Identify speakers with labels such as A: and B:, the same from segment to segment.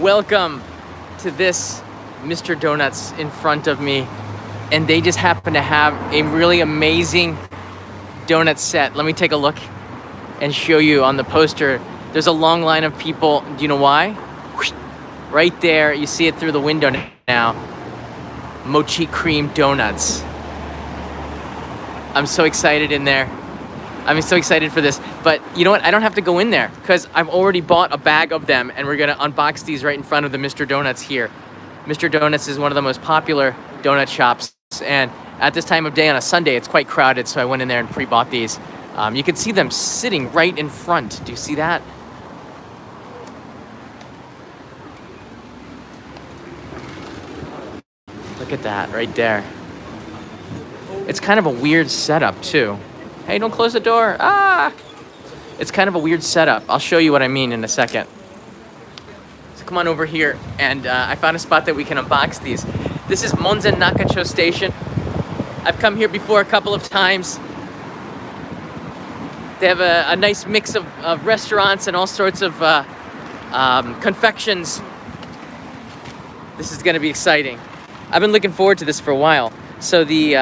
A: Welcome to this Mr. Donuts in front of me. And they just happen to have a really amazing donut set. Let me take a look and show you on the poster. There's a long line of people. Do you know why? Right there, you see it through the window now. Mochi cream donuts. I'm so excited in there. I'm so excited for this. But you know what? I don't have to go in there because I've already bought a bag of them and we're gonna unbox these right in front of the Mr. Donuts here. Mr. Donuts is one of the most popular donut shops, and at this time of day on a Sunday, it's quite crowded, so I went in there and pre-bought these. You can see them sitting right in front. Do you see that? Look at that right there. It's kind of a weird setup too. Hey, don't close the door. Ah! It's kind of a weird setup. I'll show you what I mean in a second. So come on over here, and I found a spot that we can unbox these. This is Monzen Nakacho Station. I've come here before a couple of times. They have a nice mix of restaurants and all sorts of confections. This is gonna be exciting. I've been looking forward to this for a while. So these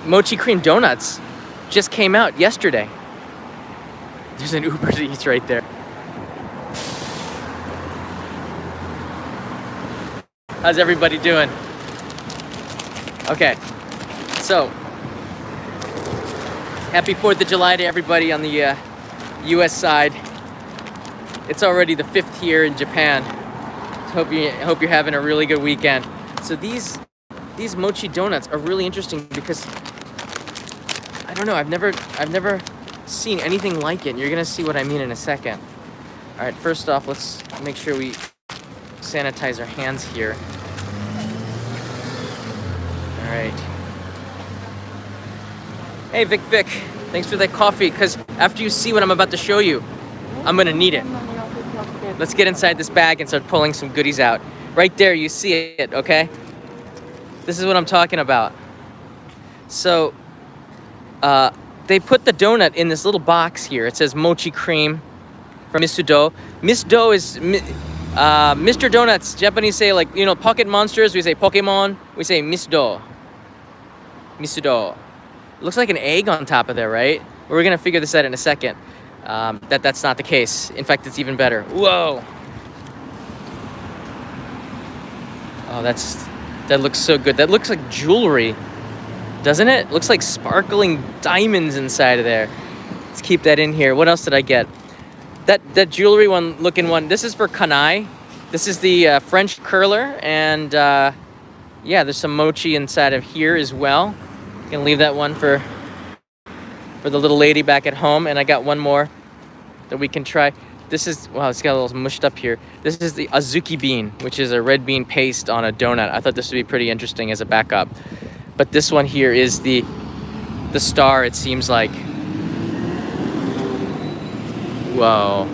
A: mochi cream donuts just came out yesterday. There's an Uber Eats right there. How's everybody doing? Okay, so happy 4th of July to everybody on the US side. It's already the 5th here in Japan. Hope you're having a really good weekend. So these mochi donuts are really interesting because I don't know, I've never seen anything like it. You're gonna see what I mean in a second. All right, first off, let's make sure we sanitize our hands here. All right. Hey Vic, thanks for that coffee, because after you see what I'm about to show you, I'm gonna need it. Let's get inside this bag and start pulling some goodies out. Right there, you see it, okay? This is what I'm talking about. So, they put the donut in this little box here. It says mochi cream from Misudo. Misudo is Mr. Donuts. Japanese say, like, you know, pocket monsters. We say Pokemon. We say Misudo. Misudo. It looks like an egg on top of there, right? We're gonna figure this out in a second. That's not the case. In fact, it's even better. Whoa. Oh, that looks so good. That looks like jewelry, doesn't it? Looks like sparkling diamonds inside of there. Let's keep that in here. What else did I get? That jewelry looking one. This is for Kanai. This is the French curler, and yeah, there's some mochi inside of here as well. Gonna leave that one for the little lady back at home, and I got one more that we can try. This is, wow, it's got a little mushed up here. This is the azuki bean, which is a red bean paste on a donut. I thought this would be pretty interesting as a backup. But this one here is the star, it seems like. Whoa.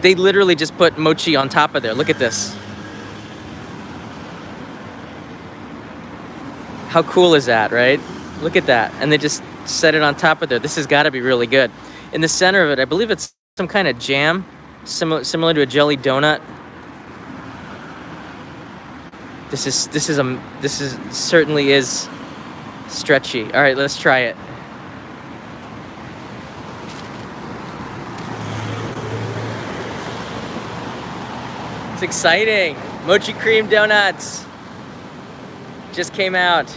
A: They literally just put mochi on top of there. Look at this. How cool is that, right? Look at that. And they just set it on top of there. This has got to be really good. In the center of it, I believe it's some kind of jam, similar to a jelly donut. This certainly is stretchy. All right, let's try it. It's exciting. Mochi cream donuts just came out.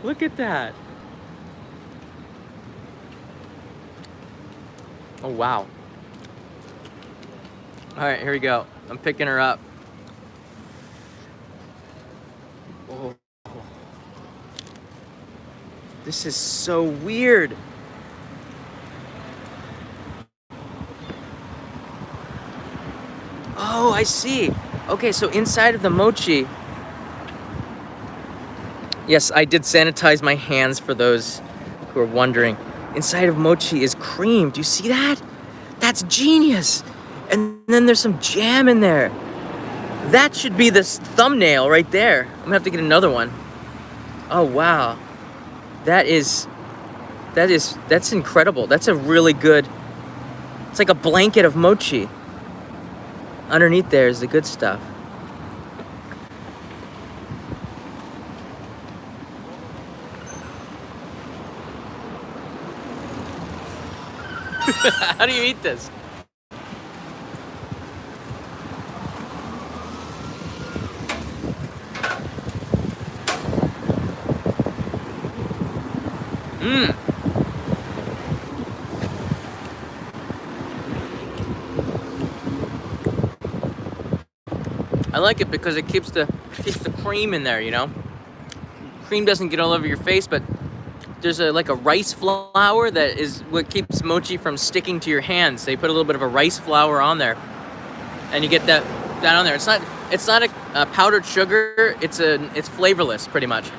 A: Look at that. Oh, wow. All right, here we go. I'm picking her up. Oh. This is so weird. Oh, I see. Okay, so inside of the mochi, yes, I did sanitize my hands for those who are wondering. Inside of mochi is cream. Do you see that? That's genius. And then there's some jam in there. That should be this thumbnail right there. I'm gonna have to get another one. Oh, wow. That's incredible. That's a really good, it's like a blanket of mochi. Underneath there is the good stuff. How do you eat this? Mmm. I like it because it keeps the cream in there, you know? Cream doesn't get all over your face, but there's like a rice flour that is what keeps mochi from sticking to your hands. They put a little bit of a rice flour on there, and you get that on there. It's not a powdered sugar. It's flavorless, pretty much.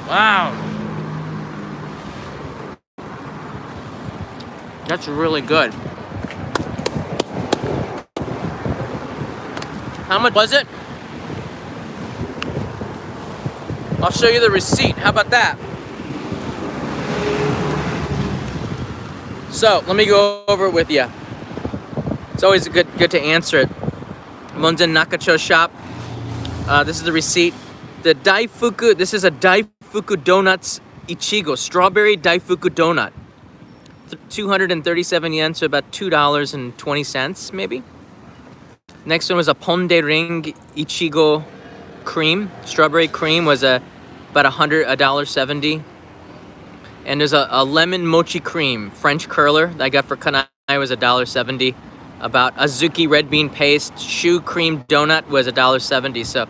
A: Wow. That's really good. How much was it? I'll show you the receipt. How about that? So let me go over it with you. It's always good to answer it. Monzen Nakacho shop. This is the receipt. The Daifuku. This is a Daifuku Donuts Ichigo strawberry Daifuku donut. 237 yen, so about $2.20 maybe. Next one was a Ponde Ring Ichigo cream. Strawberry cream was about $1.70. And there's a lemon mochi cream French curler that I got for Kanai was $1.70. About Azuki red bean paste shoe cream donut was $1.70. So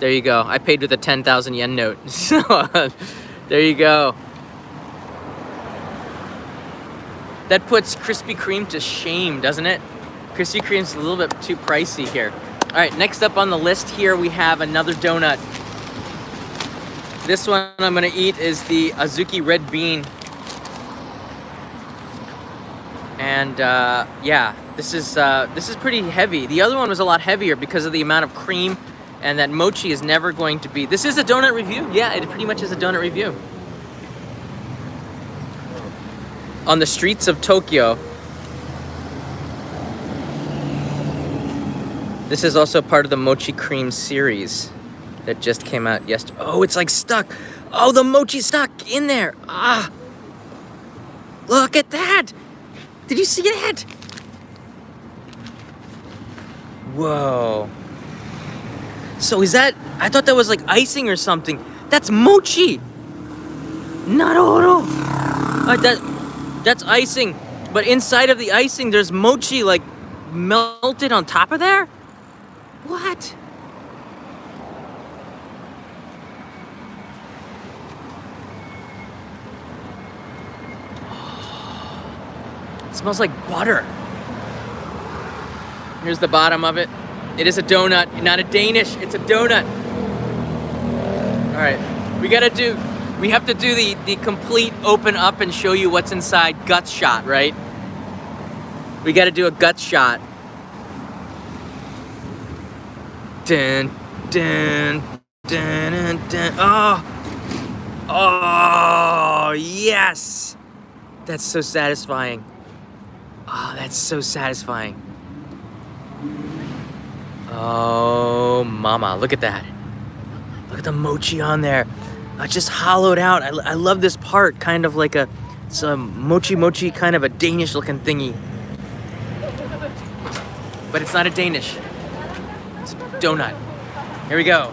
A: there you go. I paid with a 10,000 yen note. So there you go. That puts Krispy Kreme to shame, doesn't it? Krispy Kreme's a little bit too pricey here. All right, next up on the list here, we have another donut. This one I'm gonna eat is the Azuki red bean. And yeah, this is pretty heavy. The other one was a lot heavier because of the amount of cream, and that mochi is never going to be. This is a donut review. Yeah, it pretty much is a donut review. On the streets of Tokyo. This is also part of the mochi cream series that just came out yesterday. Oh, it's like stuck. Oh, the mochi's stuck in there. Ah, look at that. Did you see that? Whoa. So is that, I thought that was like icing or something. That's mochi. Naruhodo. That's icing, but inside of the icing, there's mochi like melted on top of there? What? It smells like butter. Here's the bottom of it. It is a donut, not a Danish, it's a donut. All right, we have to do the complete open up and show you what's inside guts shot, right? We got to do a guts shot. Dun, dun, dun, dun, dun. Oh, yes. That's so satisfying. Oh, that's so satisfying. Oh, mama, look at that. Look at the mochi on there. Just hollowed out. I love this part, kind of like it's a mochi kind of a Danish looking thingy. But it's not a Danish. It's a donut. Here we go.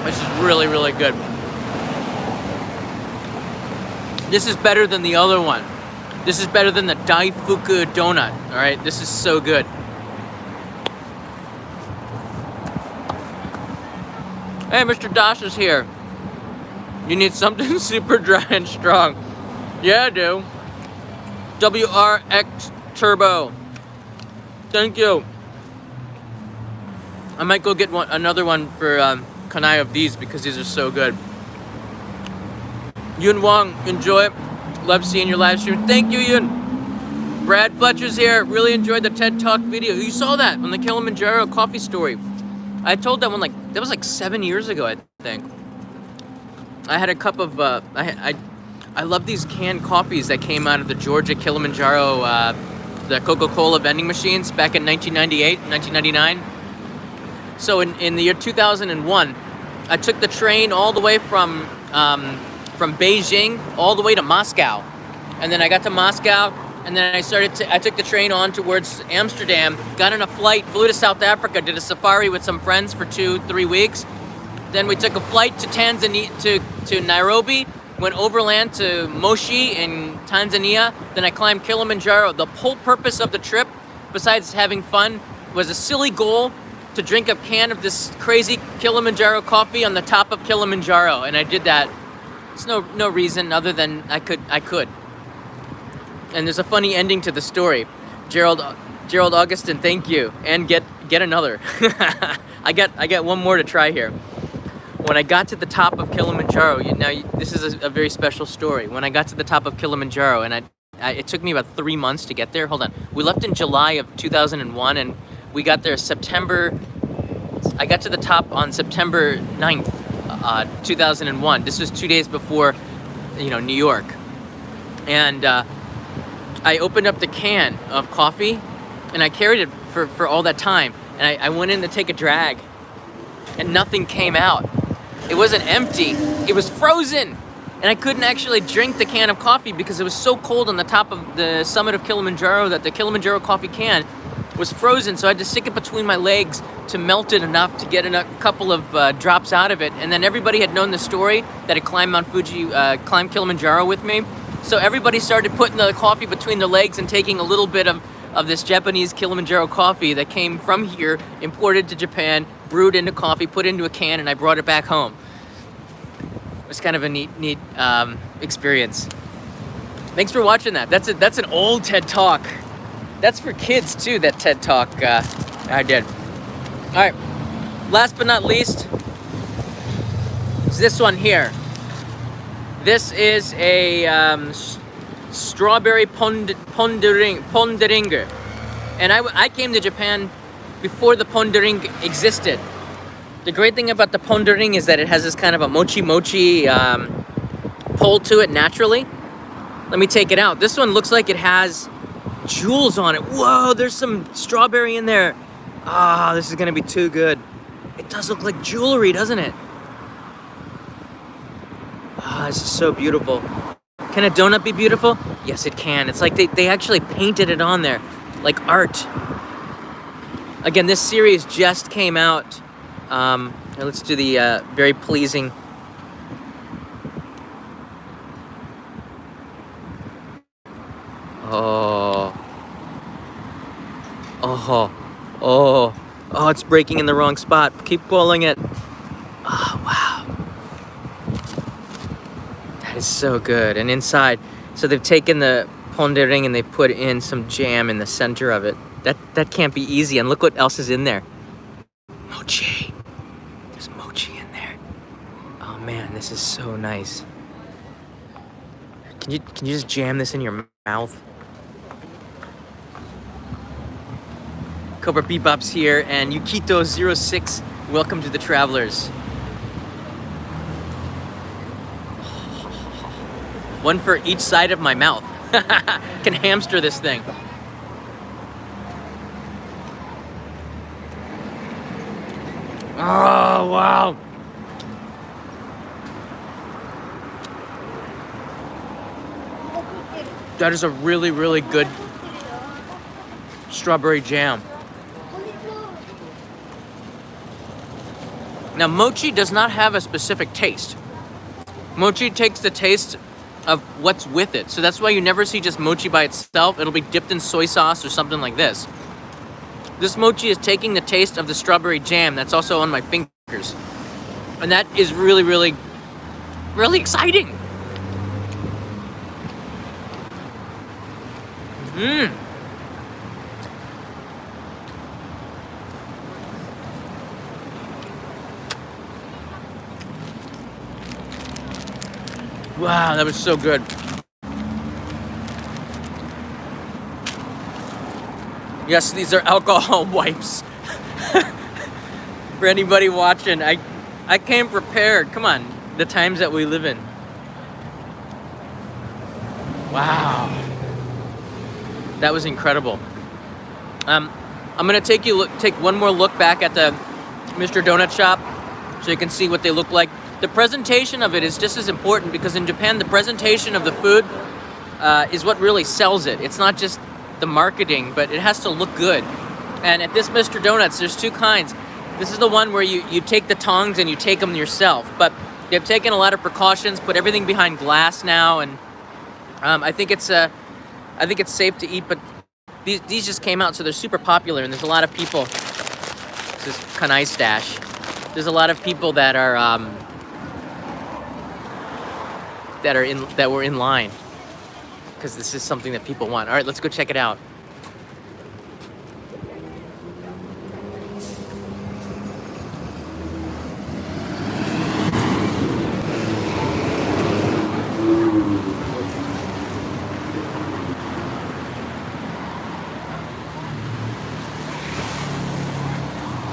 A: This is really, really good. This is better than the other one. This is better than the Daifuku donut, all right? This is so good. Hey, Mr. Dash is here. You need something super dry and strong. Yeah, I do. WRX Turbo. Thank you. I might go get another one for kanai of these because these are so good. Yun Wong, enjoy it. Love seeing your live stream. Thank you, Yun. Brad Fletcher's here. Really enjoyed the TED Talk video. You saw that on the Kilimanjaro coffee story. I told that one that was like 7 years ago, I think. I had a cup of, I love these canned coffees that came out of the Georgia Kilimanjaro, the Coca-Cola vending machines back in 1998, 1999. So in the year 2001, I took the train all the way from Beijing all the way to Moscow. And then I got to Moscow, and then I took the train on towards Amsterdam, got on a flight, flew to South Africa, did a safari with some friends for 2-3 weeks. Then we took a flight to Tanzania, to Nairobi, went overland to Mochi in Tanzania. Then I climbed Kilimanjaro. The whole purpose of the trip, besides having fun, was a silly goal to drink a can of this crazy Kilimanjaro coffee on the top of Kilimanjaro. And I did that. It's no reason other than I could. And there's a funny ending to the story. Gerald Augustin, thank you. And get another. I got one more to try here. When I got to the top of Kilimanjaro, this is a very special story. When I got to the top of Kilimanjaro, and it took me about 3 months to get there. Hold on. We left in July of 2001, and we got there I got to the top on September 9th, 2001. This was 2 days before, New York. And I opened up the can of coffee, and I carried it for all that time. And I went in to take a drag, and nothing came out. It wasn't empty, it was frozen. And I couldn't actually drink the can of coffee because it was so cold on the top of the summit of Kilimanjaro that the Kilimanjaro coffee can was frozen. So I had to stick it between my legs to melt it enough to get a couple of drops out of it. And then everybody had known the story that I climbed Mount Fuji, climbed Kilimanjaro with me. So everybody started putting the coffee between their legs and taking a little bit of this Japanese Kilimanjaro coffee that came from here, imported to Japan, brewed into coffee, put into a can, and I brought it back home. It was kind of a neat experience. Thanks for watching that. That's an old TED Talk. That's for kids too, that TED Talk I did. All right, last but not least is this one here. This is a strawberry pondering. And I came to Japan before the pondering existed. The great thing about the pondering is that it has this kind of a mochi pull to it naturally. Let me take it out. This one looks like it has jewels on it. Whoa, there's some strawberry in there. Ah, this is gonna be too good. It does look like jewelry, doesn't it? Ah, this is so beautiful. Can a donut be beautiful? Yes, it can. It's like they actually painted it on there, like art. Again, this series just came out. Let's do the very pleasing. Oh, it's breaking in the wrong spot. Keep pulling it. Oh, wow. That is so good. And inside, so they've taken the pondering and they've put in some jam in the center of it. That can't be easy. And look what else is in there. Mochi. There's mochi in there. Oh man, this is so nice. Can you just jam this in your mouth? Cobra Bebop's here, and Yukito06, welcome to the Travelers. One for each side of my mouth. Can hamster this thing. Oh, wow. That is a really, really good strawberry jam. Now, mochi does not have a specific taste. Mochi takes the taste of what's with it. So that's why you never see just mochi by itself. It'll be dipped in soy sauce or something like this. This mochi is taking the taste of the strawberry jam that's also on my fingers. And that is really, really, really exciting. Wow, that was so good. Yes, these are alcohol wipes. For anybody watching, I came prepared. Come on, the times that we live in. Wow. That was incredible. I'm gonna take one more look back at the Mr. Donut shop so you can see what they look like. The presentation of it is just as important, because in Japan, the presentation of the food is what really sells it. It's not just the marketing, but it has to look good. And at this Mr. Donuts, there's two kinds. This is the one where you take the tongs and you take them yourself, but they've taken a lot of precautions, put everything behind glass now, and I think it's safe to eat. But these just came out, so they're super popular, and there's a lot of people. This is Kanai stash. There's a lot of people that were in line, because this is something that people want. All right, let's go check it out.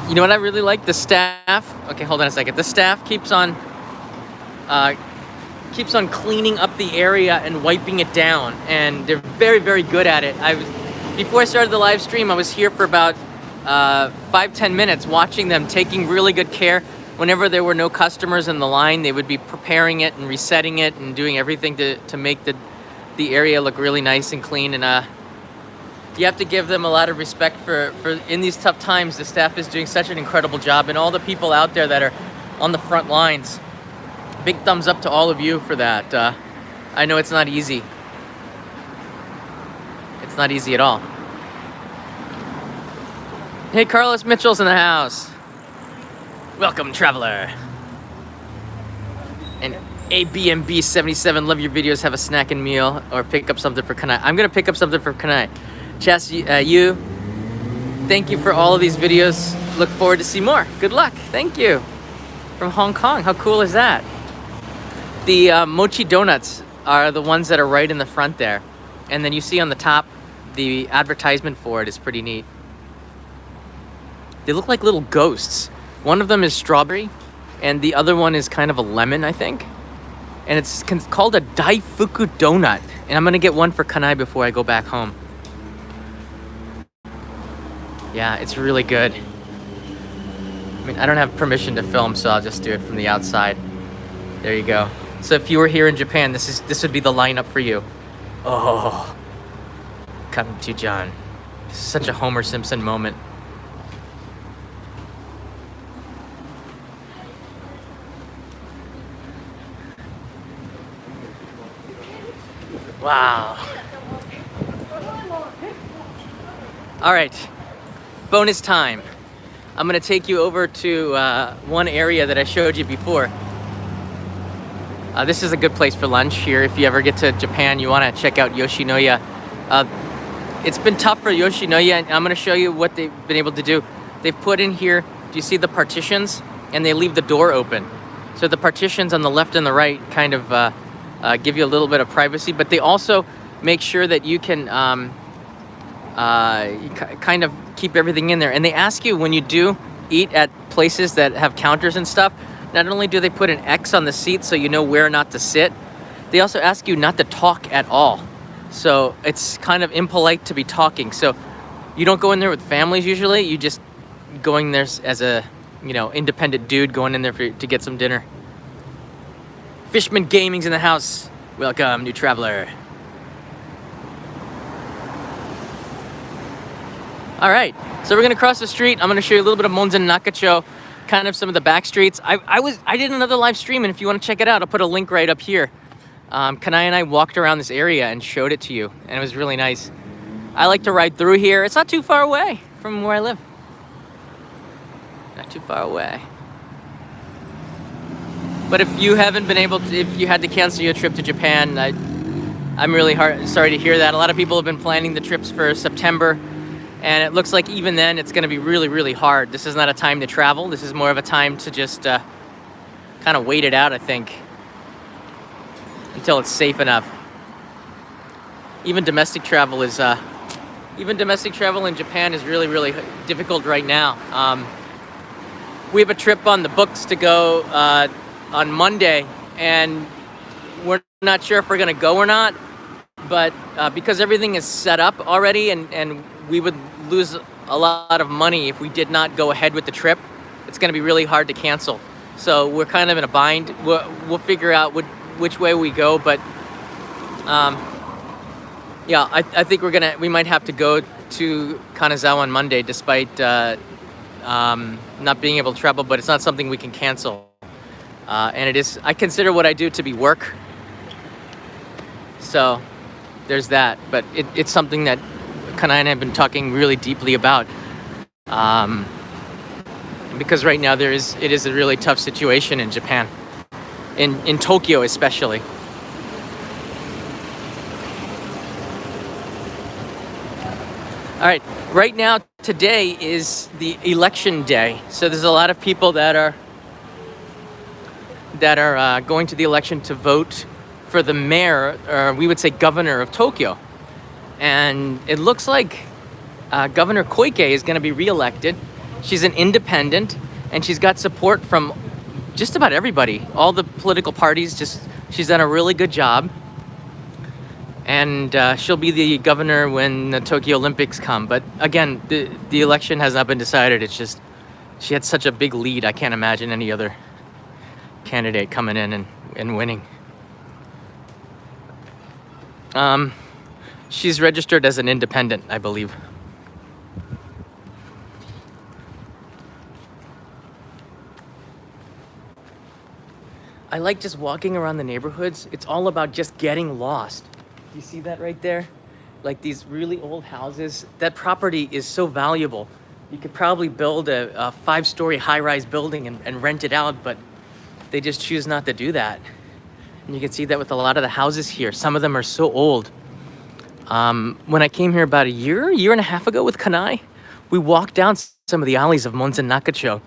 A: You know what I really like? The staff. Okay, hold on a second. The staff keeps on cleaning up the area and wiping it down, and they're very, very good at it. Before I started the live stream, I was here for about 5-10 minutes watching them, taking really good care. Whenever there were no customers in the line, they would be preparing it and resetting it and doing everything to make the area look really nice and clean. And you have to give them a lot of respect for in these tough times. The staff is doing such an incredible job, and all the people out there that are on the front lines, big thumbs up to all of you for that. I know it's not easy. It's not easy at all. Hey, Carlos Mitchell's in the house. Welcome, traveler. And ABMB77, love your videos. Have a snack and meal, or pick up something for Kanai. I'm gonna pick up something for Kanai. Chas, you, thank you for all of these videos. Look forward to see more. Good luck. Thank you. From Hong Kong. How cool is that? The Mochi donuts are the ones that are right in the front there. And then you see on the top, the advertisement for it is pretty neat. They look like little ghosts. One of them is strawberry, and the other one is kind of a lemon, I think. And it's called a Daifuku donut. And I'm gonna get one for Kanai before I go back home. Yeah, it's really good. I mean, I don't have permission to film, so I'll just do it from the outside. There you go. So if you were here in Japan, this would be the lineup for you. Oh, come to John. Such a Homer Simpson moment. Wow. All right. Bonus time. I'm gonna take you over to one area that I showed you before. This is a good place for lunch here. If you ever get to Japan, you wanna check out Yoshinoya. It's been tough for Yoshinoya, and I'm gonna show you what they've been able to do. They've put in here, do you see the partitions? And they leave the door open. So the partitions on the left and the right kind of give you a little bit of privacy, but they also make sure that you can kind of keep everything in there. And they ask you, when you do eat at places that have counters and stuff, not only do they put an X on the seat so you know where not to sit, they also ask you not to talk at all. So it's kind of impolite to be talking. So you don't go in there with families usually. You just going there as a, independent dude going in there to get some dinner. Fishman Gaming's in the house. Welcome, new traveler. All right, so we're gonna cross the street. I'm gonna show you a little bit of Monzen Nakacho, kind of some of the back streets. I did another live stream, and if you want to check it out, I'll put a link right up here. Kanai and I walked around this area and showed it to you, and it was really nice. I like to ride through here. It's not too far away from where I live. Not too far away. But if you haven't been able to, if you had to cancel your trip to Japan, I'm really sorry to hear that. A lot of people have been planning the trips for September, and it looks like even then it's going to be really, really hard. This is not a time to travel. This is more of a time to just kind of wait it out, I think. until it's safe enough. Even domestic travel is even domestic travel in Japan is really, really difficult right now. We have a trip on the books to go on Monday, and we're not sure if we're going to go or not. But because everything is set up already, and we would lose a lot of money if we did not go ahead with the trip, it's going to be really hard to cancel. So we're kind of in a bind. We'll figure out which way we go, but yeah, I think we might have to go to Kanazawa on Monday, despite not being able to travel. But it's not something we can cancel, and it is. I consider what I do to be work. So there's that. But it's something that Kanai and I have been talking really deeply about, because right now it is a really tough situation in Japan, in Tokyo especially. All right, right now, today is the election day. So there's a lot of people that are going to the election to vote for the mayor, or we would say governor of Tokyo. And it looks like Governor Koike is going to be reelected. She's an independent, and she's got support from just about everybody. All the political parties, she's done a really good job. And she'll be the governor when the Tokyo Olympics come. But again, the election has not been decided. It's just, she had such a big lead. I can't imagine any other candidate coming in and winning. She's registered as an independent, I believe. I like just walking around the neighborhoods. It's all about just getting lost. Do you see that right there? Like these really old houses. That property is so valuable. You could probably build a 5-story high-rise building and rent it out, but they just choose not to do that. And you can see that with a lot of the houses here. Some of them are so old. When I came here about a year and a half ago with Kanai, we walked down some of the alleys of Monzen Nakacho.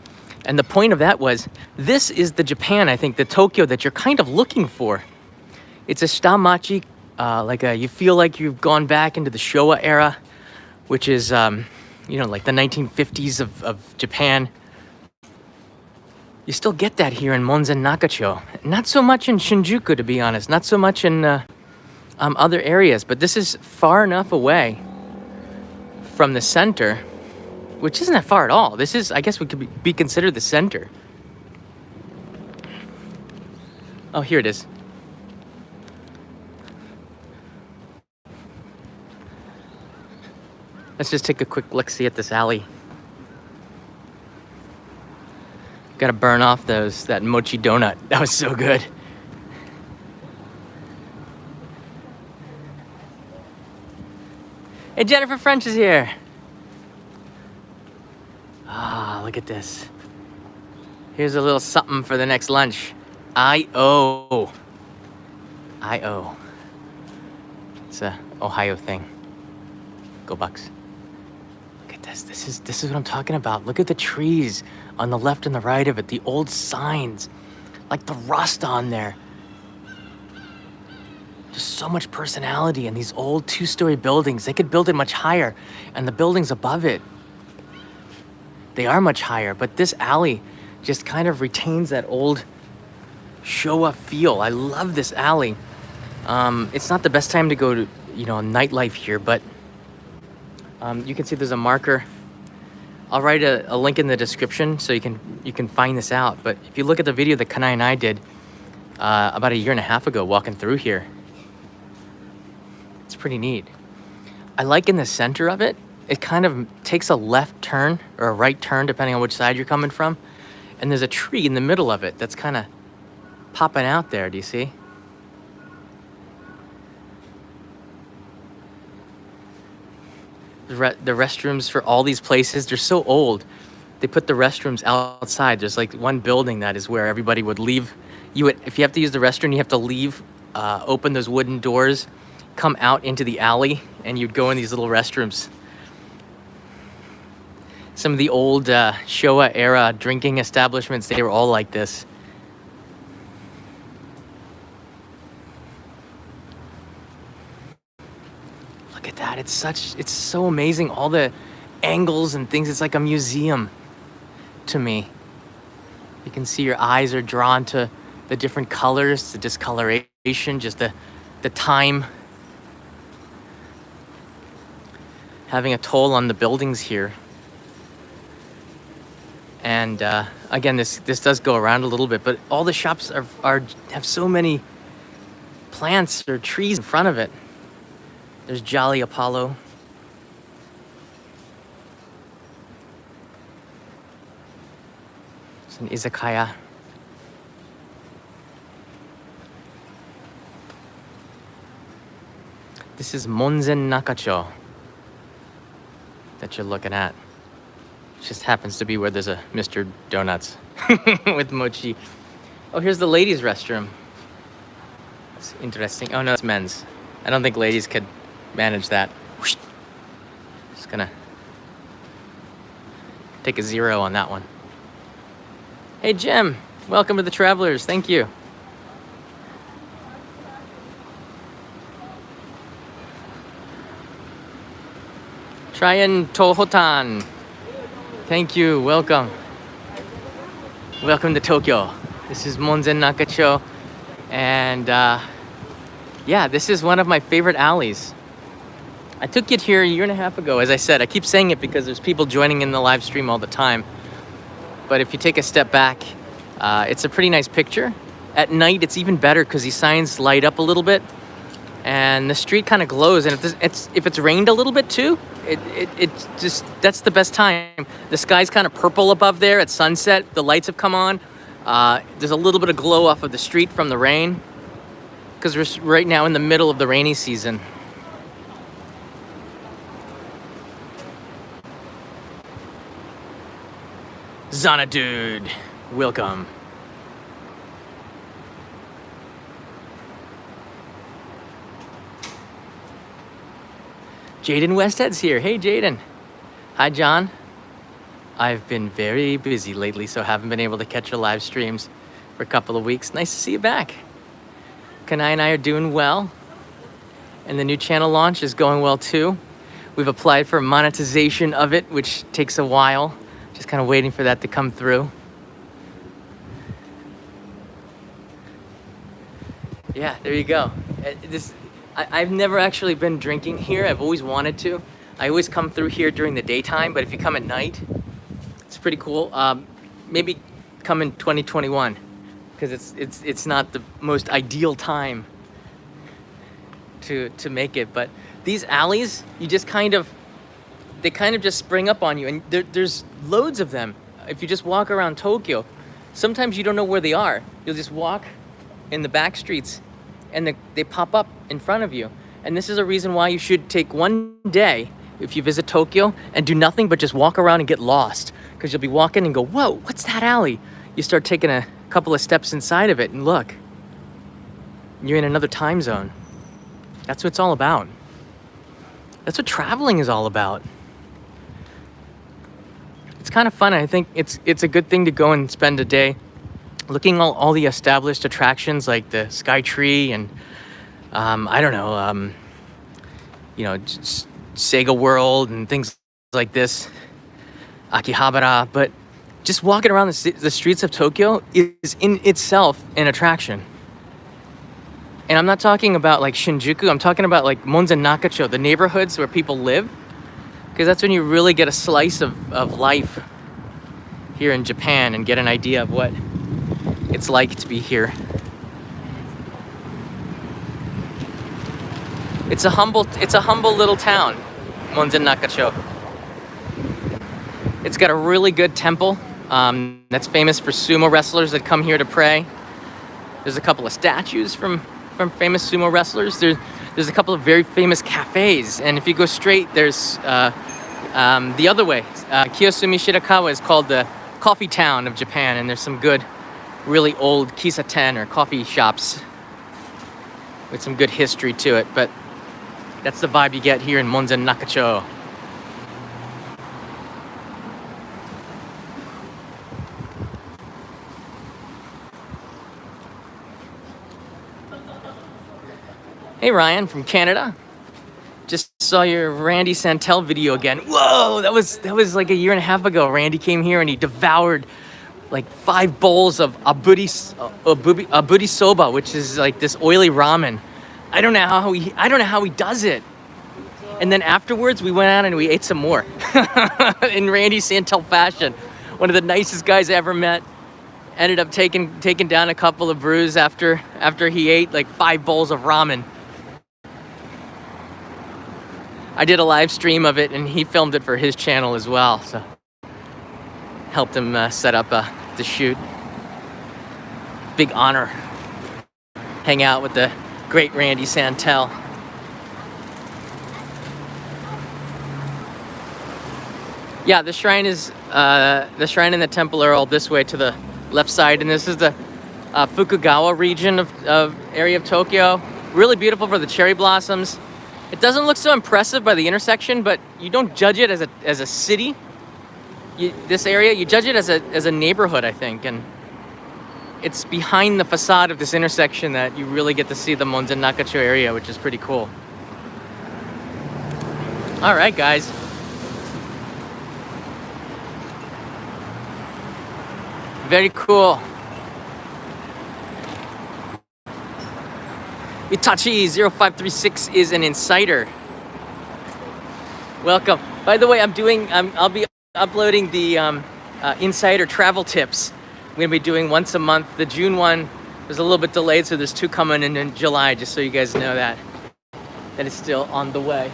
A: And the point of that was, this is the Japan, I think, the Tokyo that you're kind of looking for. It's a shitamachi. You feel like you've gone back into the Showa era, which is, like the 1950s of Japan. You still get that here in Monzen Nakacho. Not so much in Shinjuku, to be honest. Not so much in other areas. But this is far enough away from the center, which isn't that far at all. This is, I guess, we could be considered the center. Oh, here it is. Let's just take a quick look-see at this alley. Gotta burn off that mochi donut. That was so good. Hey, Jennifer French is here. Look at this. Here's a little something for the next lunch. I-O. It's a Ohio thing. Go Bucks. This is what I'm talking about. Look at the trees on the left and the right of it. The old signs, like the rust on there. There's so much personality in these old 2-story buildings. They could build it much higher, and the buildings above it, they are much higher. But this alley just kind of retains that old Showa feel. I love this alley. It's not the best time to go to, nightlife here, but you can see there's a marker. I'll write a link in the description so you can find this out. But if you look at the video that Kanai and I did about a year and a half ago walking through here, it's pretty neat. I like in the center of it, it kind of takes a left turn or a right turn depending on which side you're coming from. And there's a tree in the middle of it that's kind of popping out there. Do you see? The restrooms for all these places, they're so old. They put the restrooms outside. There's like one building that is where everybody would leave. If you have to use the restroom, you have to leave, open those wooden doors, come out into the alley, and you'd go in these little restrooms. Some of the old Showa era drinking establishments, they were all like this. God, it's so amazing. All the angles and things. It's like a museum to me. You can see your eyes are drawn to the different colors, the discoloration, just the time having a toll on the buildings here. And again, this does go around a little bit, but all the shops have so many plants or trees in front of it. There's Jolly Apollo. It's an izakaya. This is Monzen Nakacho that you're looking at. It just happens to be where there's a Mr. Donuts with Mochi. Oh, here's the ladies' restroom. It's interesting. Oh no, it's men's. I don't think ladies could manage that. Just gonna take a 0 on that one. Hey Jim, welcome to the Travelers. Thank you. Tryon Tohotan. Thank you. Welcome. Welcome to Tokyo. This is Monzen Nakacho. And yeah, this is one of my favorite alleys. I took it here a year and a half ago. As I said, I keep saying it because there's people joining in the live stream all the time. But if you take a step back, it's a pretty nice picture. At night, it's even better because these signs light up a little bit. And the street kind of glows. And if it's rained a little bit too, it just, that's the best time. The sky's kind of purple above there at sunset. The lights have come on. There's a little bit of glow off of the street from the rain because we're right now in the middle of the rainy season. Zana dude, welcome. Jaden Westhead's here. Hey, Jaden. Hi, John. I've been very busy lately, so haven't been able to catch your live streams for a couple of weeks. Nice to see you back. Kanai and I are doing well, and the new channel launch is going well too. We've applied for monetization of it, which takes a while. Just kind of waiting for that to come through. Yeah, there you go. I've never actually been drinking here. I've always wanted to. I always come through here during the daytime, but if you come at night, it's pretty cool. Maybe come in 2021 because it's not the most ideal time to make it. But these alleys, they kind of just spring up on you, and there's loads of them. If you just walk around Tokyo, sometimes you don't know where they are. You'll just walk in the back streets and they pop up in front of you. And this is a reason why you should take one day if you visit Tokyo and do nothing but just walk around and get lost, because you'll be walking and go, whoa, what's that alley? You start taking a couple of steps inside of it and look, you're in another time zone. That's what it's all about. That's what traveling is all about. It's kind of fun. I think it's a good thing to go and spend a day looking all the established attractions like the Sky Tree and I don't know, Sega World and things like this, Akihabara. But just walking around the streets of Tokyo is in itself an attraction. And I'm not talking about like Shinjuku. I'm talking about like Monzen Nakacho, the neighborhoods where people live, because that's when you really get a slice of life here in Japan and get an idea of what it's like to be here. It's a humble little town, Monzen Nakacho. It's got a really good temple that's famous for sumo wrestlers that come here to pray. There's a couple of statues from famous sumo wrestlers. There's a couple of very famous cafes, and if you go straight, there's the other way. Kiyosumi Shirakawa is called the coffee town of Japan, and there's some good, really old kisaten or coffee shops with some good history to it. But that's the vibe you get here in Monzen Nakacho. Hey Ryan from Canada. Just saw your Randy Santel video again. Whoa, that was like a year and a half ago. Randy came here and he devoured like 5 bowls of aburi soba, which is like this oily ramen. I don't know how he does it. And then afterwards, we went out and we ate some more in Randy Santel fashion. One of the nicest guys I ever met. Ended up taking down a couple of brews after he ate like 5 bowls of ramen. I did a live stream of it and he filmed it for his channel as well. So helped him set up the shoot. Big honor. Hang out with the great Randy Santel. Yeah, the shrine and the temple are all this way to the left side, and this is the Fukugawa region of area of Tokyo. Really beautiful for the cherry blossoms. It doesn't look so impressive by the intersection, but you don't judge it as a city. This area, you judge it as a neighborhood, I think, and it's behind the facade of this intersection that you really get to see the Monzen Nakacho area, which is pretty cool. All right, guys. Very cool. Itachi0536 is an insider. Welcome. By the way, I'll be uploading the insider travel tips. I'm gonna be doing once a month. The June one was a little bit delayed, so there's 2 coming in July, just so you guys know that it's still on the way.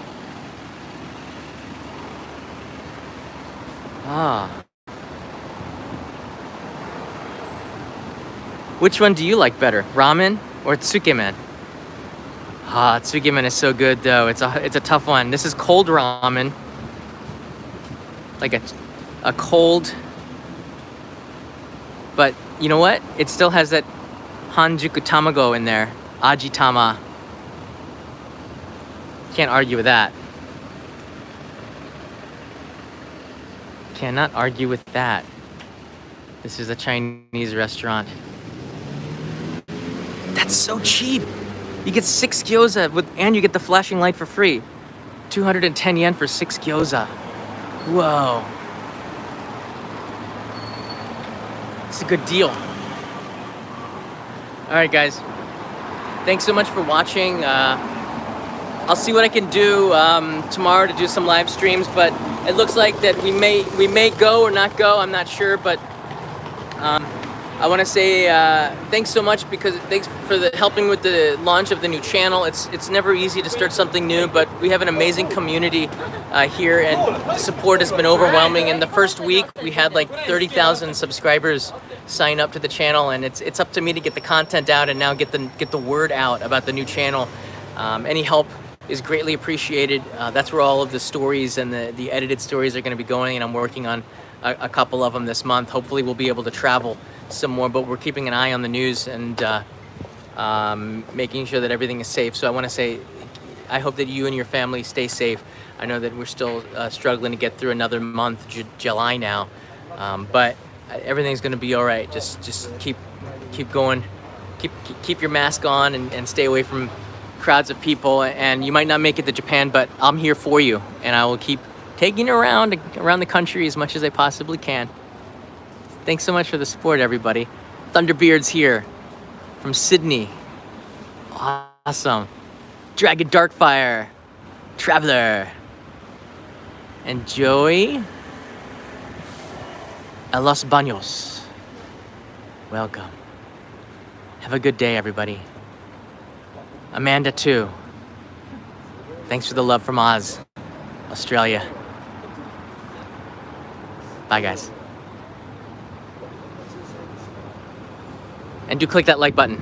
A: Which one do you like better, ramen or tsukemen? Tsukemen is so good though. It's a tough one. This is cold ramen, like a cold. But you know what? It still has that hanjuku tamago in there, ajitama. Can't argue with that. Cannot argue with that. This is a Chinese restaurant. That's so cheap. You get 6 gyoza and you get the flashing light for free. 210 yen for 6 gyoza. Whoa. It's a good deal. All right, guys. Thanks so much for watching. I'll see what I can do tomorrow to do some live streams, but it looks like that we may go or not go. I'm not sure, but I want to say thanks so much, because thanks for helping with the launch of the new channel. It's never easy to start something new, but we have an amazing community here, and the support has been overwhelming. In the first week, we had like 30,000 subscribers sign up to the channel, and it's up to me to get the content out and now get the word out about the new channel. Any help is greatly appreciated. That's where all of the stories and the edited stories are going to be going, and I'm working on a couple of them this month. Hopefully we'll be able to travel some more, but we're keeping an eye on the news and making sure that everything is safe. So I want to say, I hope that you and your family stay safe. I know that we're still struggling to get through another month, July now, but everything's going to be all right. Just keep going, keep your mask on, and stay away from crowds of people. And you might not make it to Japan, but I'm here for you, and I will keep taking you around the country as much as I possibly can. Thanks so much for the support, everybody. Thunderbeard's here from Sydney. Awesome. Dragon Darkfire, Traveler, and Joey a Los Baños. Welcome. Have a good day, everybody. Amanda, too. Thanks for the love from Oz, Australia. Bye, guys. And do click that like button.